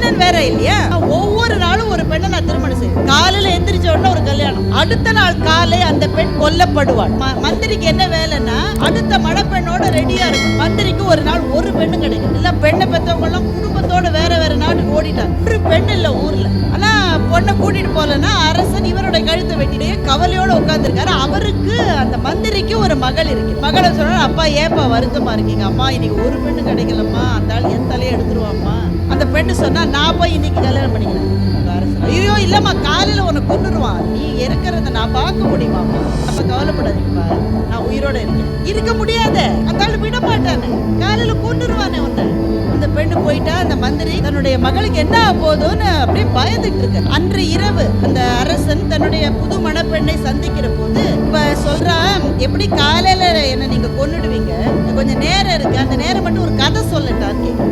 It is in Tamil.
மன்னன் வேற இல்லையா? ஒவ்வொரு நாளும் ஒரு பெண்ணை நான் திருமணம் செய்வேன். காலையில எந்திரிச்ச உடனே ஒரு கல்யாணம், அடுத்த நாள் காலை அந்த பெண் கொல்லப்படுவாள். மந்திரிக்கு என்ன வேலைன்னா அடுத்த மணப்பெண்ணோட ரெடியா இருக்கும். மந்திரிக்கு ஒரு நாள் ஒரு பெண்ணு கிடைக்கும். இல்ல பெண்ணை பெற்றவங்க எல்லாம் குடும்பத்தோட வேற வேற நாட்டுக்கு ஓடிட்டாங்க. ஒரு பெண் இல்ல ஊர்ல. ஆனா பொண்ணை கூட்டிட்டு போலன்னா அரசன் இவருடைய கழுத்தை வெட்டிட்டே கவலையோட உட்கார்ந்துருக்காரு. அவருக்கு அந்த மந்திரிக்கு ஒரு மகள் இருக்கு. மகளை சொல்றாரு, அப்பா ஏப்பா வருத்தமா இருக்கீங்க? அம்மா இன்னைக்கு ஒரு பெண்ணு கிடைக்கலம்மா, அந்த ஆள் என் தலையை எடுத்துருவாம்மா. அந்த பெண்ணு சொன்னா, நான் போய் இன்னைக்கு கல்யாணம் பண்ணிக்கிறேன். ஐயோ இல்லம்மா, காலையில உன்னை கொண்டுருவான், நீ இருக்கிறத நான் பார்க்க முடியுமாம்மா? அப்ப கவலைப்படாதீங்கப்பா, நான் உயிரோட இருக்கேன். இருக்க முடியாத, அந்த ஆள் விட மாட்டானே, காலையில கொண்டுருவானே உன்னை. அந்த பெண்ணு போயிட்டா. அந்த மந்திரி தன்னுடைய மகளுக்கு என்ன போதும்னு அப்படியே பயந்துட்டு இருக்கு. அன்று இரவு அந்த அரசன் தன்னுடைய புது மணப்பெண்ணை சந்திக்கிற போது இப்ப சொல்றான், எப்படி காலையில என்ன நீங்க கொன்னுடுவீங்க, கொஞ்சம் நேரம் இருக்கு, அந்த நேரம் மட்டும் ஒரு கதை சொல்லட்டான்னு கேட்க.